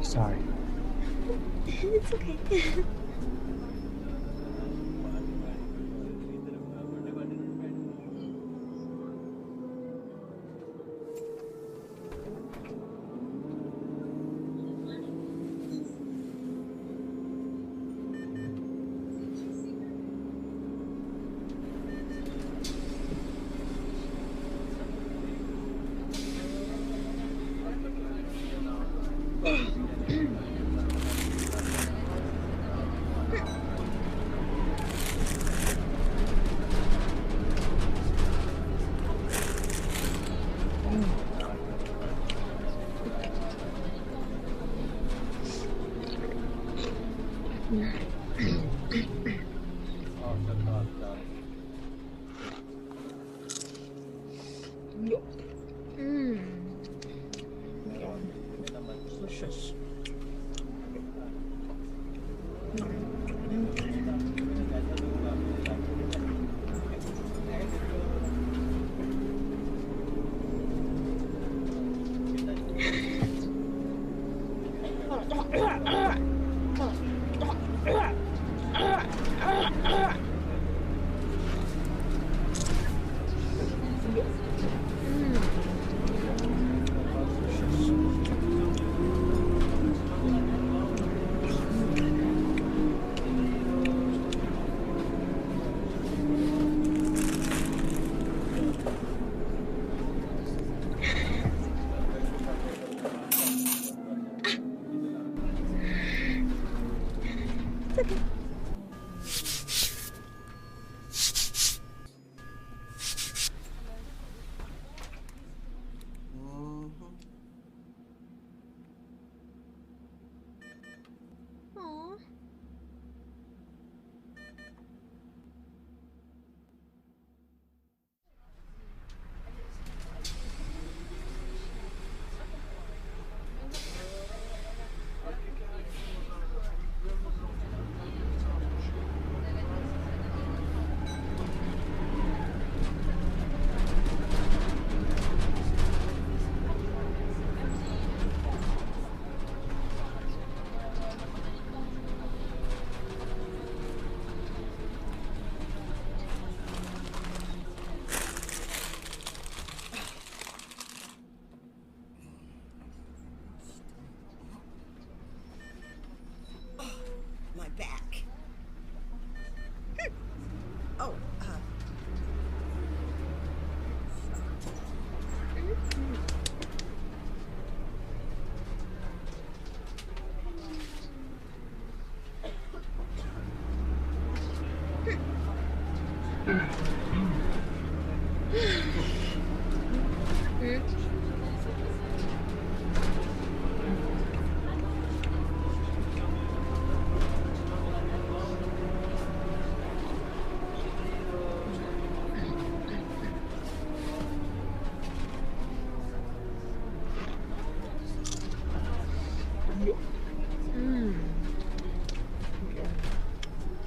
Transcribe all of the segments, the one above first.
Sorry. It's okay. Delicious.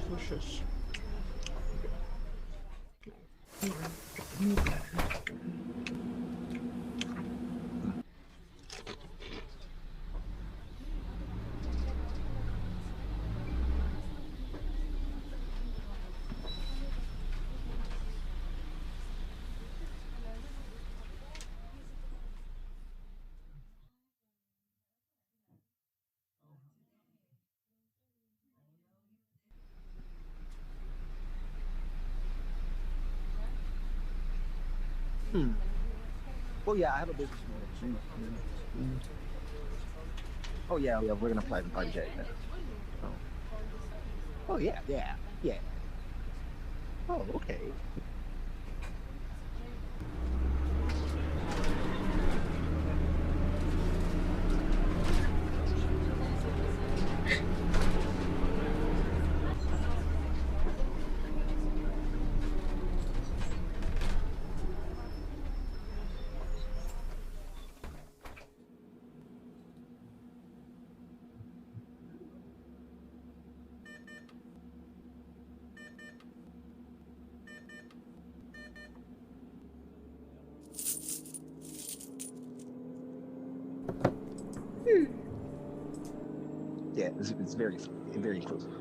Delicious. Oh yeah, I have a business model. Oh yeah, we're gonna apply the budget. Oh yeah. Oh okay. It's very inclusive.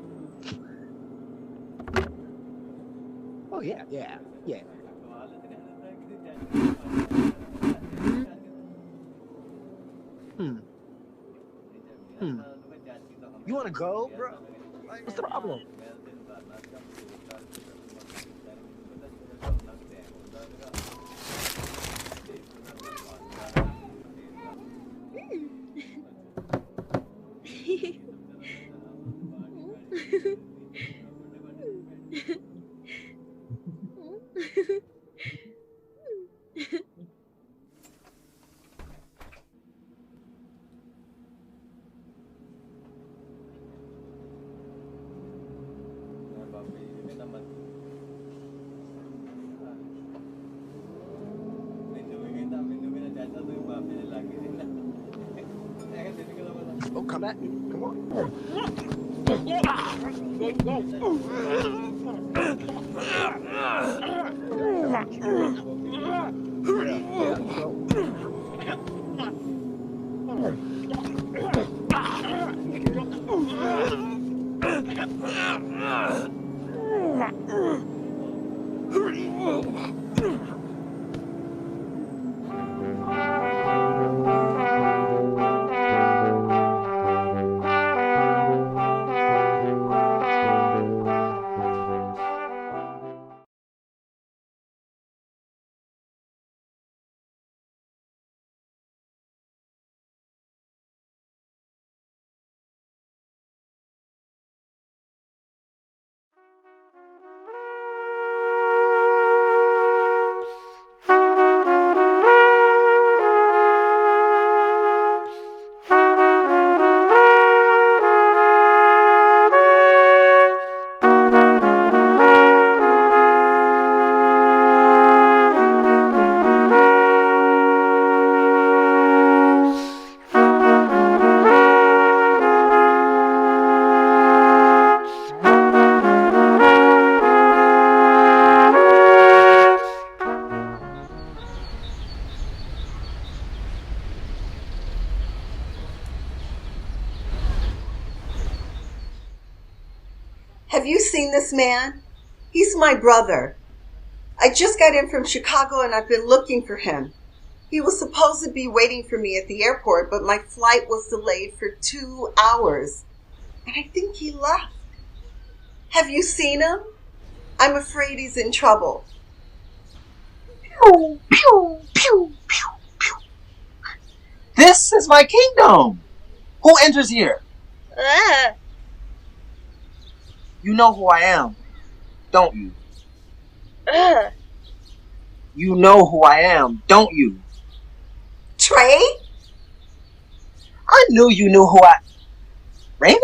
Oh yeah. You want to go, bro? What's the problem? Oh, come back. Come on. Have you seen this man? He's my brother. I just got in from Chicago and I've been looking for him. He was supposed to be waiting for me at the airport, but my flight was delayed for 2 hours. And I think he left. Have you seen him? I'm afraid he's in trouble. Pew, pew, pew, pew, pew. This is my kingdom. Who enters here? You know who I am, don't you? You know who I am, don't you? Trey? I knew you knew who I... Raven?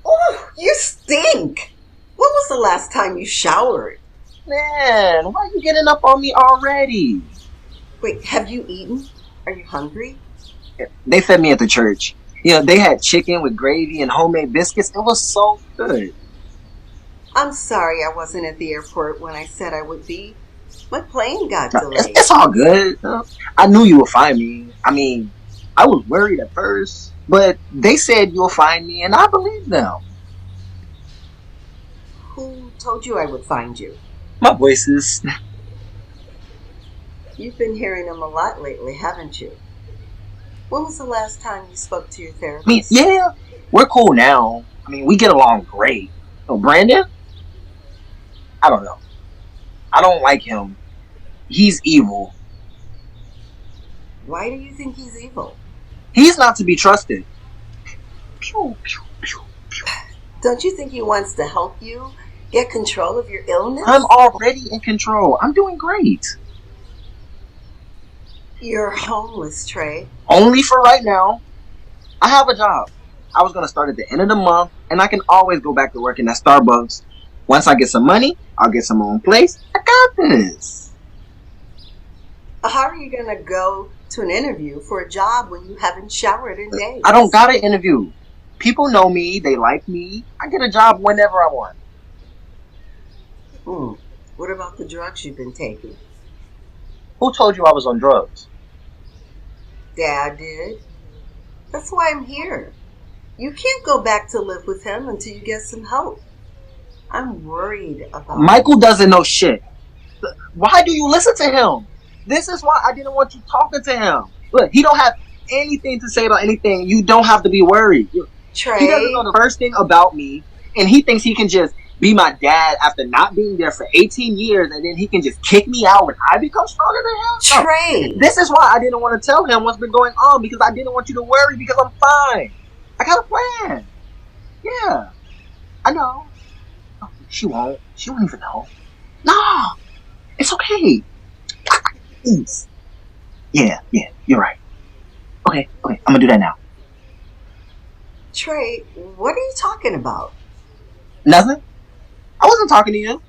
Oh, you stink. When was the last time you showered? Man, why are you getting up on me already? Wait, have you eaten? Are you hungry? They fed me at the church. You know, they had chicken with gravy and homemade biscuits. It was so good. I'm sorry I wasn't at the airport when I said I would be. My plane got delayed. It's all good. I knew you would find me. I mean, I was worried at first, but they said you'll find me, and I believed them. Who told you I would find you? My voices. You've been hearing them a lot lately, haven't you? When was the last time you spoke to your therapist? I mean, yeah, we're cool now. I mean, we get along great. Oh, Brandon? I don't know. I don't like him. He's evil. Why do you think he's evil? He's not to be trusted. Pew, pew, pew, pew. Don't you think he wants to help you get control of your illness? I'm already in control. I'm doing great. You're homeless, Trey. Only for right now. I have a job. I was going to start at the end of the month, and I can always go back to working at Starbucks. Once I get some money, I'll get some own place. I got this. How are you going to go to an interview for a job when you haven't showered in days? I don't got to interview. People know me. They like me. I get a job whenever I want. What about the drugs you've been taking? Who told you I was on drugs? Dad did. That's why I'm here. You can't go back to live with him until you get some help. I'm worried about Michael doesn't know shit. Why do you listen to him? This is why I didn't want you talking to him. Look, he don't have anything to say about anything. You don't have to be worried. Trey. He doesn't know the first thing about me, and he thinks he can just be my dad after not being there for 18 years, and then he can just kick me out when I become stronger than him? Trey. No. This is why I didn't want to tell him what's been going on, because I didn't want you to worry, because I'm fine. I got a plan. Yeah. I know. She won't. She won't even know. No. It's okay. Please. Yeah, you're right. Okay, I'm gonna do that now. Trey, what are you talking about? Nothing. I wasn't talking to you.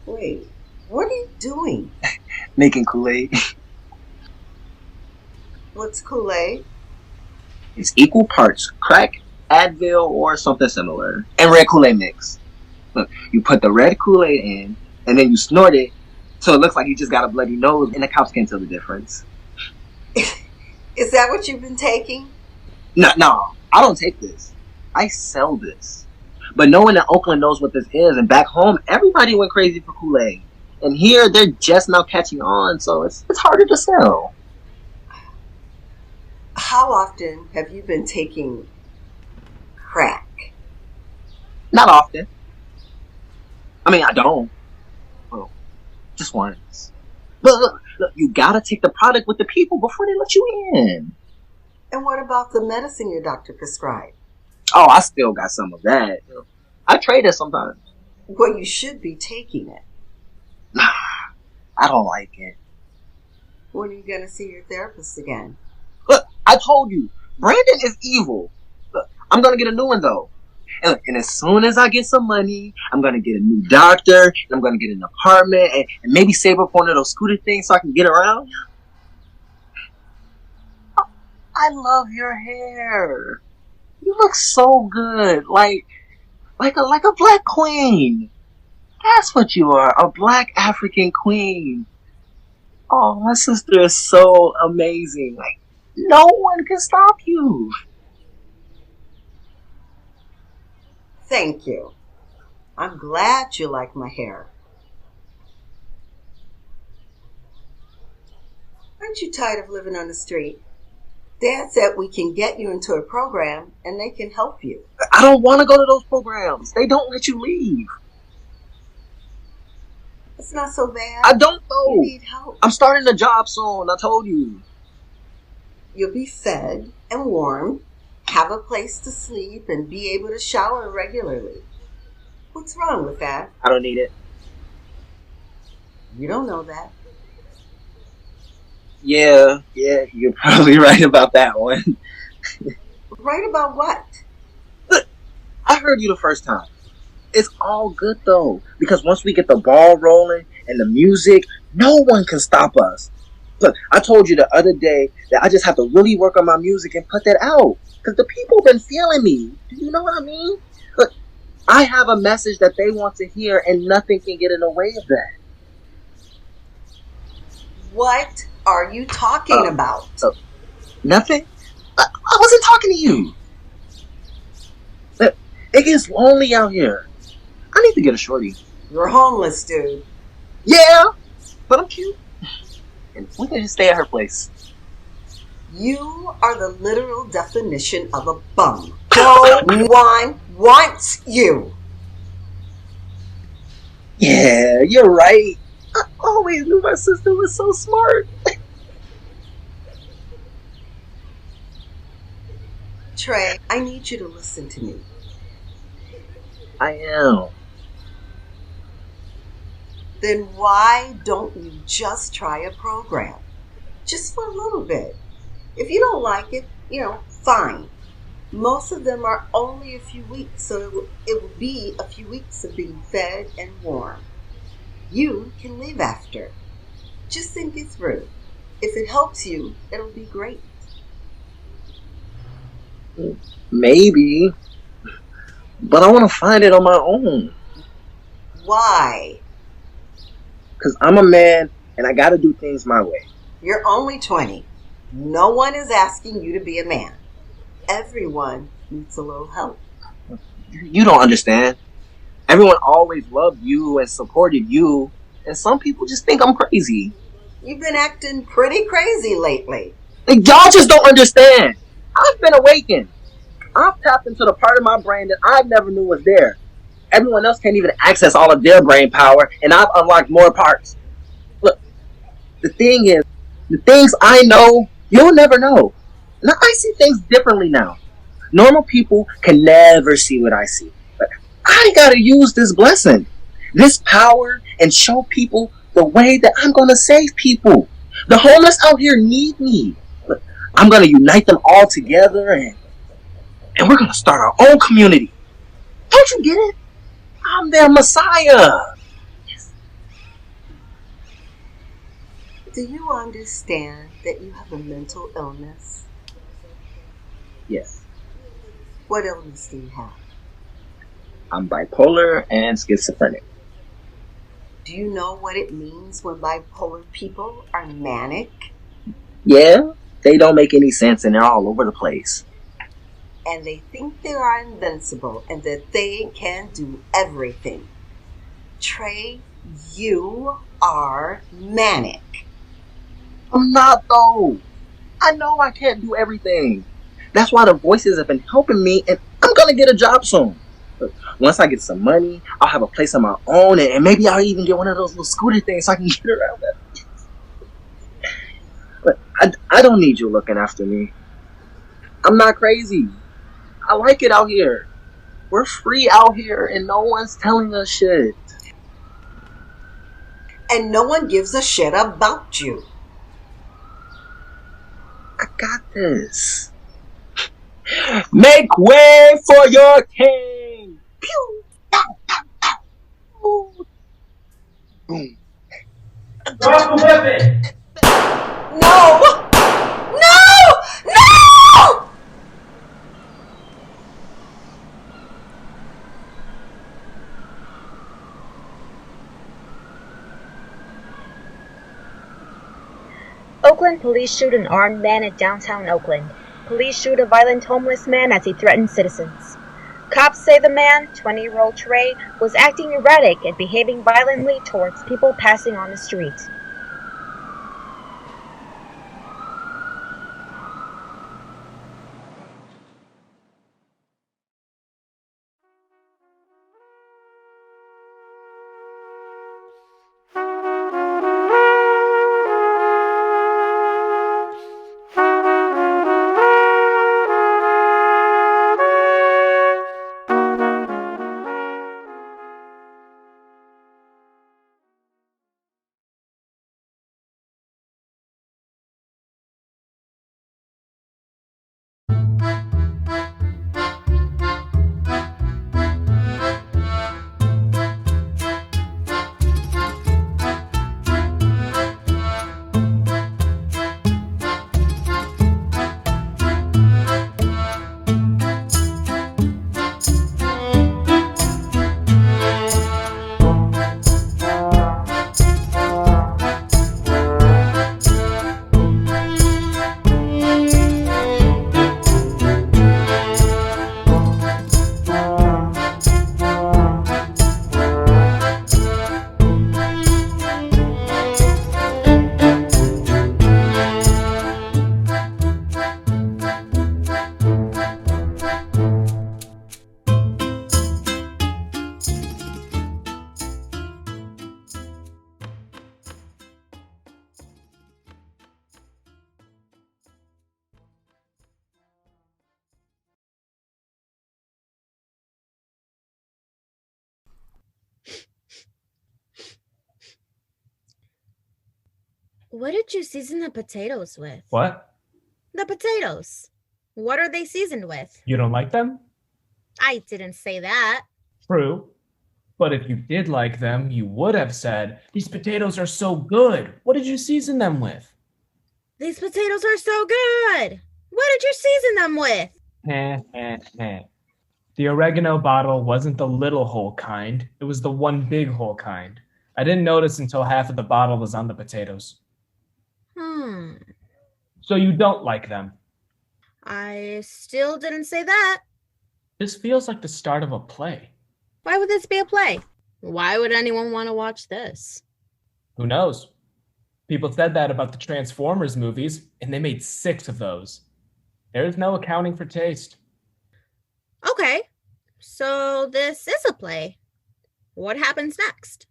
Wait, what are you doing? Making Kool-Aid. What's Kool-Aid? It's equal parts crack, Advil, or something similar, and red Kool-Aid mix. Look, you put the red Kool-Aid in, and then you snort it, so it looks like you just got a bloody nose, and the cops can't tell the difference. Is that what you've been taking? No, I don't take this. I sell this. But no one in Oakland knows what this is, and back home, everybody went crazy for Kool-Aid. And here, they're just now catching on, so it's harder to sell. How often have you been taking crack? Not often. I mean, I don't. Well, just once. But look, you gotta take the product with the people before they let you in. And what about the medicine your doctor prescribed? Oh, I still got some of that. I trade it sometimes. Well, you should be taking it. I don't like it. When are you going to see your therapist again? Look, I told you, Brandon is evil. Look, I'm gonna get a new one though. And as soon as I get some money, I'm gonna get a new doctor, and I'm gonna get an apartment, and maybe save up one of those scooter things so I can get around. I love your hair. You look so good, like a black queen. That's what you are, a black African queen. Oh, my sister is so amazing. Like, no one can stop you. Thank you. I'm glad you like my hair. Aren't you tired of living on the street? Dad said we can get you into a program and they can help you. I don't want to go to those programs. They don't let you leave. It's not so bad. I don't though. You need help. I'm starting a job soon. I told you. You'll be fed and warmed, have a place to sleep, and be able to shower regularly. What's wrong with that? I don't need it. You don't know that. Yeah, you're probably right about that one. Right about what? Look, I heard you the first time. It's all good though, because once we get the ball rolling and the music, no one can stop us. Look, I told you the other day that I just have to really work on my music and put that out, because the people been feeling me. Do you know what I mean? Look, I have a message that they want to hear, and nothing can get in the way of that. What are you talking about? Nothing? I wasn't talking to you. Look, it gets lonely out here. I need to get a shorty. You're homeless, dude. Yeah, but I'm cute. And we can just stay at her place. You are the literal definition of a bum. No one wants you. Yeah, you're right. I always knew my sister was so smart. Trey, I need you to listen to me. I am. Then why don't you just try a program? Just for a little bit. If you don't like it, fine. Most of them are only a few weeks, so it will be a few weeks of being fed and warm. You can leave after. Just think it through. If it helps you, it'll be great. Maybe. But I want to find it on my own. Why? Because I'm a man and I got to do things my way. You're only 20. No one is asking you to be a man. Everyone needs a little help. You don't understand. Everyone always loved you and supported you, and some people just think I'm crazy. You've been acting pretty crazy lately. Like, y'all just don't understand. I've been awakened. I've tapped into the part of my brain that I never knew was there. Everyone else can't even access all of their brain power, and I've unlocked more parts. Look, the thing is, the things I know, you'll never know. Now, I see things differently now. Normal people can never see what I see. But I gotta use this blessing, this power, and show people the way that I'm gonna save people. The homeless out here need me. But I'm gonna unite them all together, and we're gonna start our own community. Don't you get it? I'm their Messiah. Yes. Do you understand that you have a mental illness? Yes. What illness do you have? I'm bipolar and schizophrenic. Do you know what it means when bipolar people are manic? Yeah, they don't make any sense and they're all over the place. And they think they are invincible and that they can do everything. Trey, you are manic. I'm not though. I know I can't do everything. That's why the voices have been helping me, and I'm gonna get a job soon. But once I get some money, I'll have a place of my own, and maybe I'll even get one of those little scooter things so I can get around that. But I don't need you looking after me. I'm not crazy. I like it out here. We're free out here, and no one's telling us shit. And no one gives a shit about you. I got this. Make way for your king! Pew! Boom. Drop the weapon! No! No! No! Oakland police shoot an armed man in downtown Oakland. Police shoot a violent homeless man as he threatened citizens. Cops say the man, 20-year-old Trey, was acting erratic and behaving violently towards people passing on the street. What did you season the potatoes with? What? The potatoes. What are they seasoned with? You don't like them? I didn't say that. True. But if you did like them, you would have said, these potatoes are so good. What did you season them with? These potatoes are so good. What did you season them with? The oregano bottle wasn't the little hole kind. It was the one big hole kind. I didn't notice until half of the bottle was on the potatoes. So you don't like them. I still didn't say that. This feels like the start of a play. Why would this be a play? Why would anyone want to watch this? Who knows? People said that about the Transformers movies, and they made 6 of those. There's no accounting for taste. Okay, so this is a play. What happens next?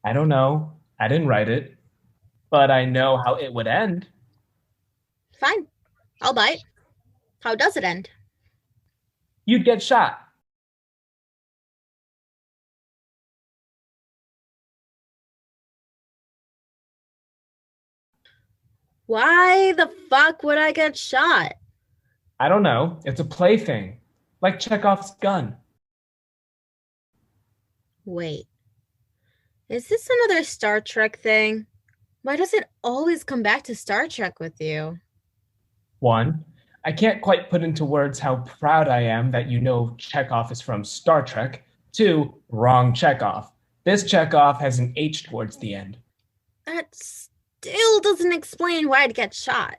I don't know. I didn't write it. But I know how it would end. Fine, I'll bite. How does it end? You'd get shot. Why the fuck would I get shot? I don't know. It's a plaything. Like Chekov's gun. Wait, is this another Star Trek thing? Why does it always come back to Star Trek with you? 1, I can't quite put into words how proud I am that you know Chekov is from Star Trek. 2, wrong Chekov. This Chekov has an H towards the end. That still doesn't explain why I'd get shot.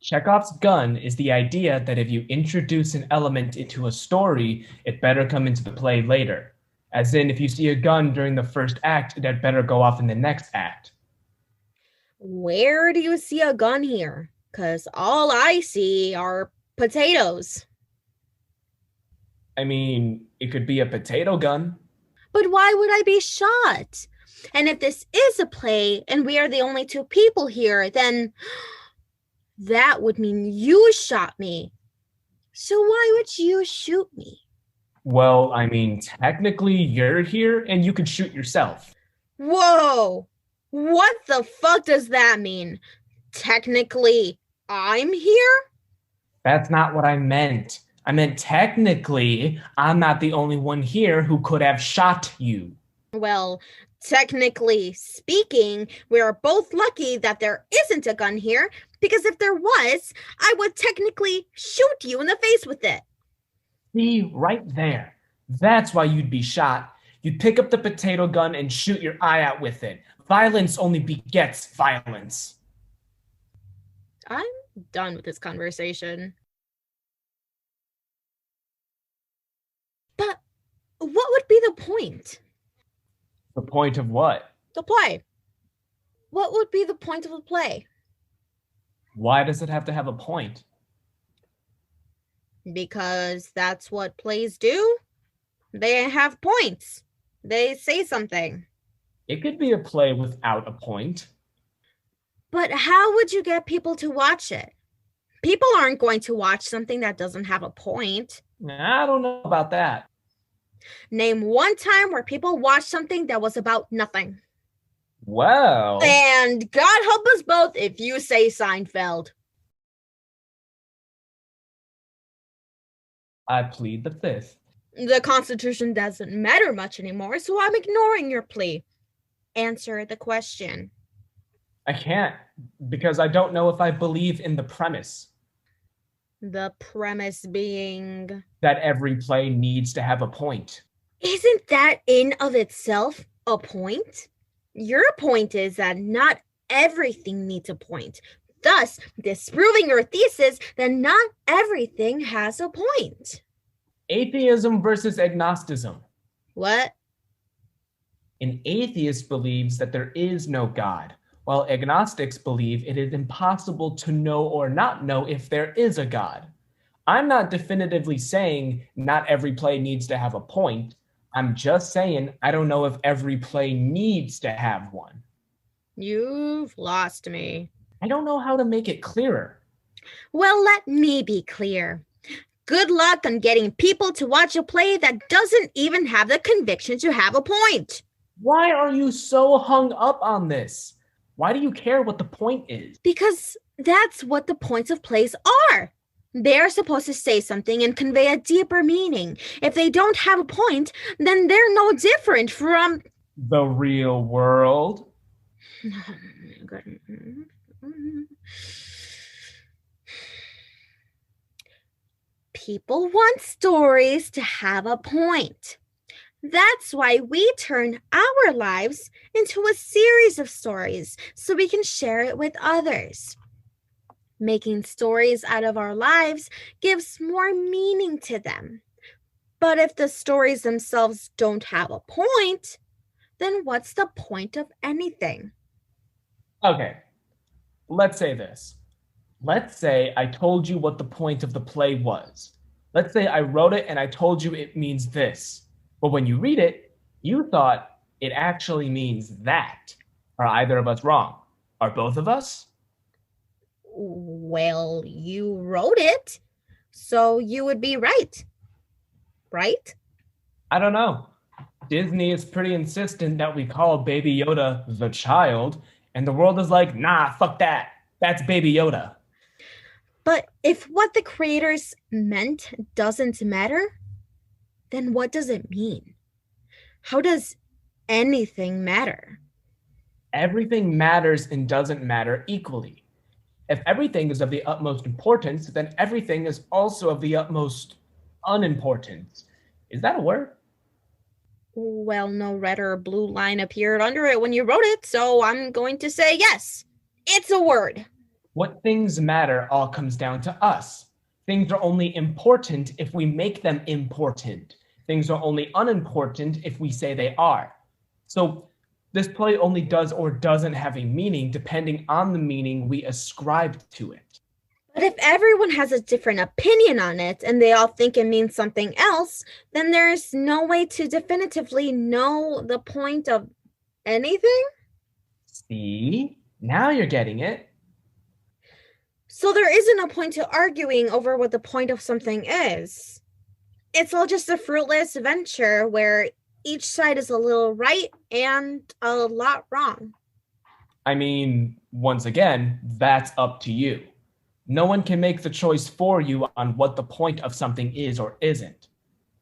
Chekov's gun is the idea that if you introduce an element into a story, it better come into the play later. As in, if you see a gun during the first act, it had better go off in the next act. Where do you see a gun here? Because all I see are potatoes. I mean, it could be a potato gun. But why would I be shot? And if this is a play and we are the only 2 people here, then that would mean you shot me. So why would you shoot me? Well, I mean, technically you're here and you could shoot yourself. Whoa! What the fuck does that mean? Technically, I'm here? That's not what I meant. I meant technically, I'm not the only one here who could have shot you. Well, technically speaking, we are both lucky that there isn't a gun here, because if there was, I would technically shoot you in the face with it. See, right there. That's why you'd be shot. You'd pick up the potato gun and shoot your eye out with it. Violence only begets violence. I'm done with this conversation. But what would be the point? The point of what? The play. What would be the point of a play? Why does it have to have a point? Because that's what plays do. They have points. They say something. It could be a play without a point. But how would you get people to watch it? People aren't going to watch something that doesn't have a point. I don't know about that. Name one time where people watched something that was about nothing. Well... And God help us both if you say Seinfeld. I plead the 5th. The Constitution doesn't matter much anymore, so I'm ignoring your plea. Answer the question. I can't, because I don't know if I believe in the premise. The premise being... that every play needs to have a point. Isn't that in of itself a point? Your point is that not everything needs a point, thus disproving your thesis that not everything has a point. Atheism versus agnosticism. What? An atheist believes that there is no God, while agnostics believe it is impossible to know or not know if there is a God. I'm not definitively saying not every play needs to have a point. I'm just saying I don't know if every play needs to have one. You've lost me. I don't know how to make it clearer. Well, let me be clear. Good luck on getting people to watch a play that doesn't even have the conviction to have a point. Why are you so hung up on this? Why do you care what the point is? Because that's what the points of plays are. They're supposed to say something and convey a deeper meaning. If they don't have a point, then they're no different from... the real world. People want stories to have a point. That's why we turn our lives into a series of stories so we can share it with others. Making stories out of our lives gives more meaning to them. But if the stories themselves don't have a point, then what's the point of anything? Okay, let's say this. Let's say I told you what the point of the play was. Let's say I wrote it and I told you it means this. But when you read it, you thought it actually means that. Are either of us wrong? Are both of us? Well, you wrote it, so you would be right. Right? I don't know. Disney is pretty insistent that we call Baby Yoda the child, and the world is like, nah, fuck that. That's Baby Yoda. But if what the creators meant doesn't matter, then what does it mean? How does anything matter? Everything matters and doesn't matter equally. If everything is of the utmost importance, then everything is also of the utmost unimportance. Is that a word? Well, no red or blue line appeared under it when you wrote it, so I'm going to say yes. It's a word. What things matter all comes down to us. Things are only important if we make them important. Things are only unimportant if we say they are. So this play only does or doesn't have a meaning depending on the meaning we ascribe to it. But if everyone has a different opinion on it and they all think it means something else, then there's no way to definitively know the point of anything? See? Now you're getting it. So there isn't a point to arguing over what the point of something is. It's all just a fruitless venture where each side is a little right and a lot wrong. I mean, once again, that's up to you. No one can make the choice for you on what the point of something is or isn't.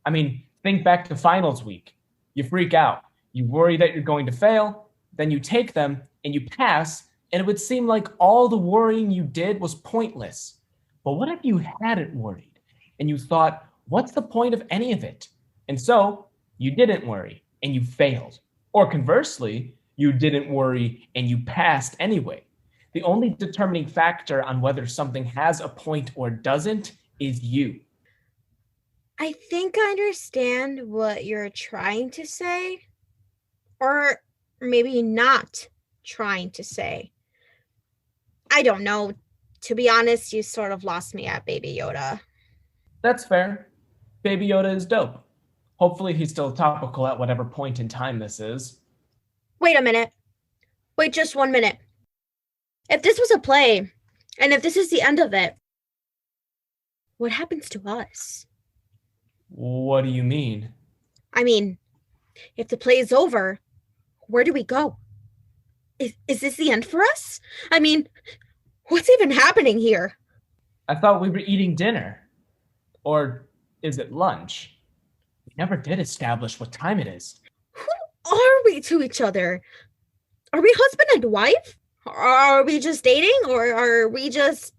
I mean, think back to finals week. You freak out. You worry that you're going to fail. Then you take them and you pass, and it would seem like all the worrying you did was pointless. But what if you hadn't worried and you thought, what's the point of any of it? And so you didn't worry and you failed. Or conversely, you didn't worry and you passed anyway. The only determining factor on whether something has a point or doesn't is you. I think I understand what you're trying to say, or maybe not trying to say. I don't know. To be honest, you sort of lost me at Baby Yoda. That's fair. Baby Yoda is dope. Hopefully he's still topical at whatever point in time this is. Wait a minute. Wait just 1 minute. If this was a play, and if this is the end of it, what happens to us? What do you mean? I mean, if the play is over, where do we go? Is this the end for us? I mean, what's even happening here? I thought we were eating dinner. Or is it lunch? We never did establish what time it is. Who are we to each other? Are we husband and wife? Are we just dating? Or are we just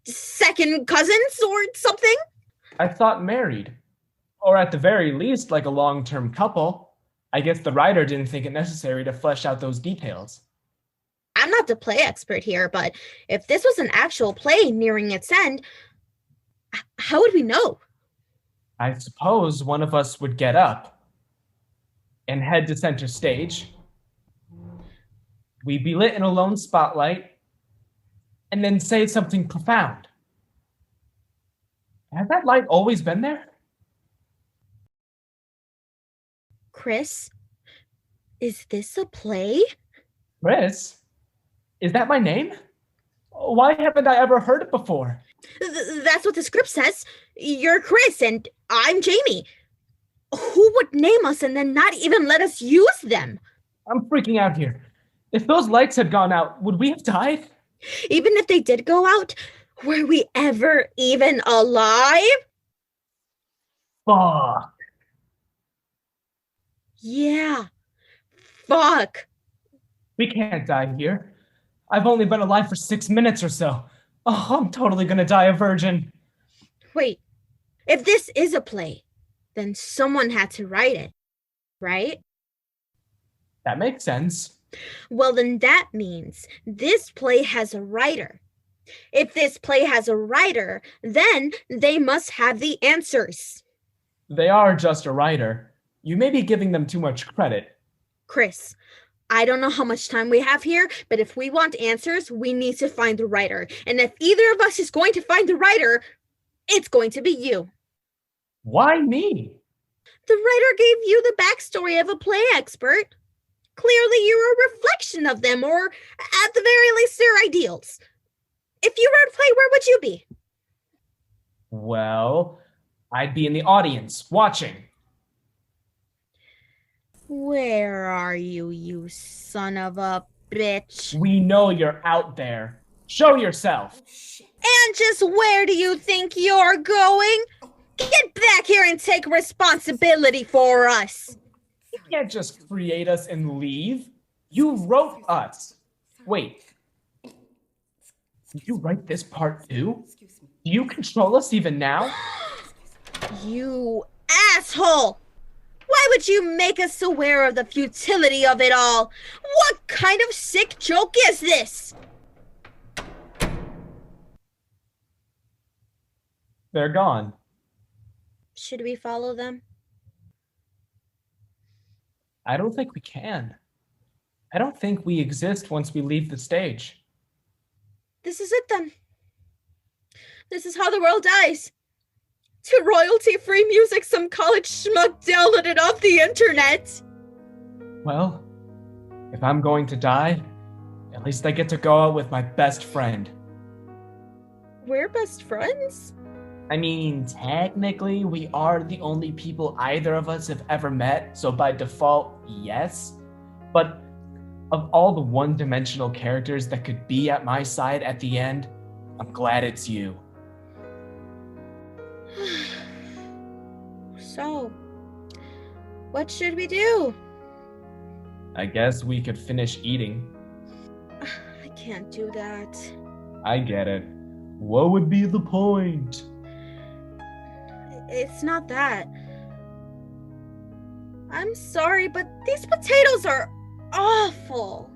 second cousins or something? I thought married. Or at the very least, like a long-term couple. I guess the writer didn't think it necessary to flesh out those details. I'm not the play expert here, but if this was an actual play nearing its end, how would we know? I suppose one of us would get up and head to center stage. We'd be lit in a lone spotlight and then say something profound. Has that light always been there? Chris, is this a play? Chris? Is that my name? Why haven't I ever heard it before? That's what the script says. You're Chris and I'm Jamie. Who would name us and then not even let us use them? I'm freaking out here. If those lights had gone out, would we have died? Even if they did go out, were we ever even alive? Fuck. Yeah. Fuck. We can't die here. I've only been alive for 6 minutes or so. Oh, I'm totally gonna die a virgin. Wait. If this is a play, then someone had to write it. right? That makes sense. Well, then that means this play has a writer. If this play has a writer, then they must have the answers. They are just a writer. You may be giving them too much credit. Chris, I don't know how much time we have here, but if we want answers, we need to find the writer. And if either of us is going to find the writer, it's going to be you. Why me? The writer gave you the backstory of a play expert. Clearly, you're a reflection of them, or at the very least, their ideals. If you wrote a play, where would you be? Well, I'd be in the audience, watching. Where are you, you son of a bitch? We know you're out there. Show yourself. And just where do you think you're going? Get back here and take responsibility for us. You can't just create us and leave. You wrote us. Wait. Did you write this part too? Do you control us even now? You asshole! Why would you make us aware of the futility of it all? What kind of sick joke is this? They're gone. Should we follow them? I don't think we can. I don't think we exist once we leave the stage. This is it then. This is how the world dies. To royalty-free music some college schmuck downloaded off the internet. Well, if I'm going to die, at least I get to go out with my best friend. We're best friends? I mean, technically, we are the only people either of us have ever met, so by default, yes. But of all the one-dimensional characters that could be at my side at the end, I'm glad it's you. So, what should we do? I guess we could finish eating. I can't do that. I get it. What would be the point? It's not that. I'm sorry, but these potatoes are awful.